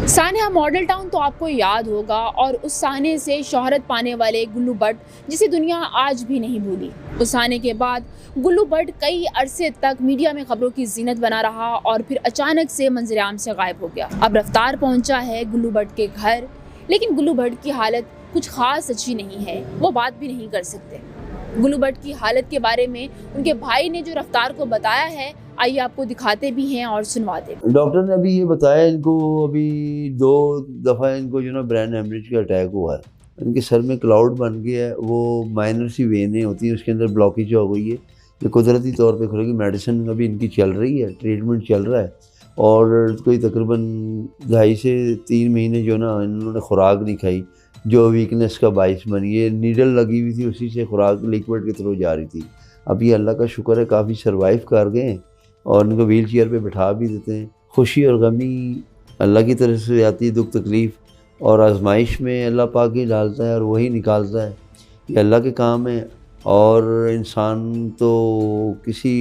Sania model town तो आपको याद होगा, और उस साने से शोहरत पाने वाले गुल्लू भट्ट, जिसे दुनिया आज भी नहीं भूली। उस साने के बाद गुल्लू भट्ट कई अरसे तक मीडिया में खबरों की जीनत बना रहा, और फिर अचानक से मंजर आम से गायब हो गया। अब रफ्तार पहुंचा है गुल्लू भट्ट के घर, लेकिन गुल्लू भट्ट की हालत कुछ खास अच्छी नहीं है। वो बात भी नहीं कर सकते। गुल्लू भट्ट की हालत के बारे में उनके भाई ने जो रफ्तार को बताया है, आइए आपको दिखाते भी हैं और सुनवाते भी। डॉक्टर ने अभी ये बताया इनको, अभी 2 दफ़ा इनको जो ना ब्रेन हेमरेज का अटैक हुआ है। इनके सर में क्लाउड बन गया है, वो माइनर सी वेनें होती हैं, उसके अंदर ब्लॉकेज हो गई है। ये कुदरती तौर पे खुलेगी। मेडिसिन अभी इनकी चल रही है, ट्रीटमेंट चल रहा है, और कोई तकरीबन 2.5 से 3 महीने जो ना इन्होंने खुराक नहीं खाई, जो वीकनेस का बाइस बनी। ये नीडल लगी हुई थी, उसी से खुराक लिक्विड के थ्रू जा रही थी। अब ये अल्लाह का शुक्र है काफ़ी सर्वाइव कर गए हैं, और उनको व्हील चेयर पर बैठा भी देते हैं। खुशी और गमी अल्लाह की तरफ से आती है, दुख तकलीफ़ और आजमाइश में अल्लाह पाक ही डालता है और वही निकालता है। ये अल्लाह के काम है, और इंसान तो किसी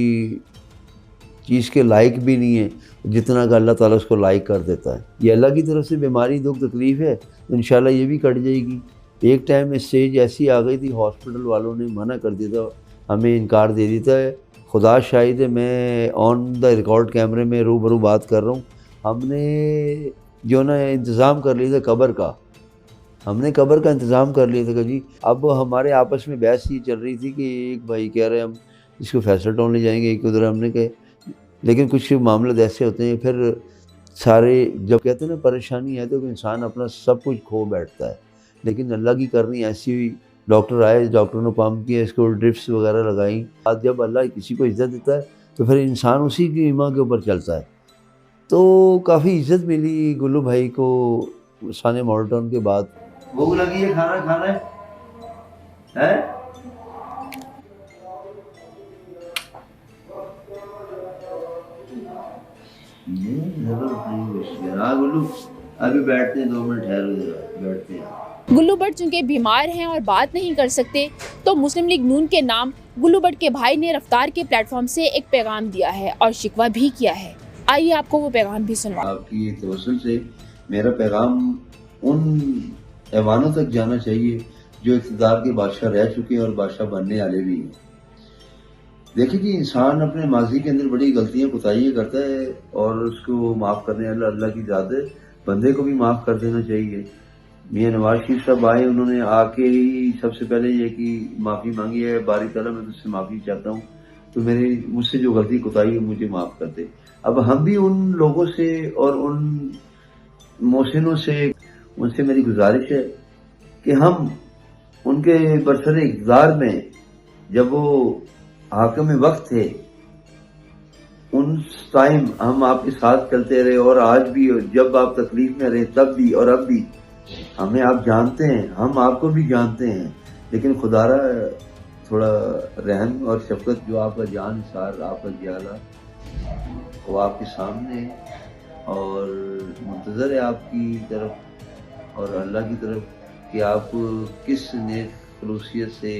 चीज़ के लायक भी नहीं है जितना कि अल्लाह ताला उसको लायक कर देता है। ये अल्लाह की तरफ से बीमारी दुख तकलीफ़ है, तो इंशाल्लाह ये भी कट जाएगी। एक टाइम में स्टेज ऐसी आ गई थी, हॉस्पिटल वालों ने मना कर दिया था, हमें इनकार दे दिया है। खुदा शाहिद है, मैं ऑन द रिकॉर्ड कैमरे में रूबरू बात कर रहा हूँ। हमने जो ना इंतज़ाम कर लिया था कब्र का, हमने कब्र का इंतज़ाम कर लिया था कि जी। अब हमारे आपस में बहस ये चल रही थी कि एक भाई कह रहे हम इसको फैसल टाउन ले जाएंगे, एक उधर हमने कहे, लेकिन कुछ मामले ऐसे होते हैं फिर सारे, जब कहते हैं ना परेशानी है तो इंसान अपना सब कुछ खो बैठता है। लेकिन अल्लाह की करनी ऐसी हुई, डॉक्टर आए, डॉक्टर ने पंप किया, इसको ड्रिप्स वगैरह लगाई। आज जब अल्लाह किसी को इज़्ज़त देता है तो फिर इंसान उसी की ईमान के ऊपर चलता है। तो काफ़ी इज़्ज़त मिली गुल्लू भाई को सानिया मॉडल टाउन के बाद। भूख लगी है, खाना खाना है? हाँ गुल्लू, अभी बैठते हैं, 2 मिनट ठहरो जरा, बैठते हैं। गुल्लू भट्ट चूंकि बीमार हैं और बात नहीं कर सकते, तो मुस्लिम लीग नून के नाम गुल्लू भट्ट के भाई ने रफ्तार के प्लेटफॉर्म से एक पैगाम दिया है और शिकवा भी किया है। आइए आपको वो पैगाम भी सुनवा। आपकी तवज्जुह से मेरा पैगाम उन ऐवानों तक जाना चाहिए जो इक़्तिदार के बादशाह रह चुके हैं और बादशाह बनने वाले भी हैं। देखिए जी, इंसान अपने माजी के अंदर बड़ी गलतियां कोताहियां करता है, और उसको माफ़ करने वाला अल्लाह की ज़ात है। बंदे को भी माफ़ कर देना चाहिए। मियां नवाज शरीफ साहब आए, उन्होंने आके ही सबसे पहले ये कि माफ़ी मांगी है, बारी ताला मैं तुझसे माफ़ी चाहता हूँ, तो मुझसे जो गलती कोताही है मुझे माफ़ कर दे। अब हम भी उन लोगों से और उन मोहसिनों से, उनसे मेरी गुजारिश है कि हम उनके बरसर इक़्तिदार में जब वो हाकिम वक्त थे, उन टाइम हम आपके साथ चलते रहे, और आज भी जब आप तकलीफ में रहे तब भी और अब भी हमें आप जानते हैं, हम आपको भी जानते हैं। लेकिन खुदारा थोड़ा रहम और शफकत, जो आपका जान सार, आपका जियाला, वो आपके सामने है, और मुंतज़र है आपकी तरफ और अल्लाह की तरफ कि आप किस नेक खलूसियत से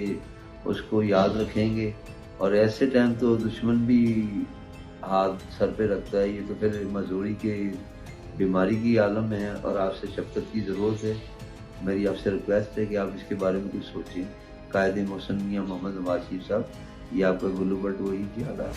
उसको याद रखेंगे। और ऐसे टाइम तो दुश्मन भी हाथ सर पे रखता है। ये तो फिर मजदूरी के बीमारी की आलम है, और आपसे शफकत की ज़रूरत है। मेरी आपसे रिक्वेस्ट है कि आप इसके बारे में कुछ सोचें। कायदे मोहसिन मियां मोहम्मद नवाज शरीफ साहब, ये आपका गुल्लू भट्ट वही ख्याल है।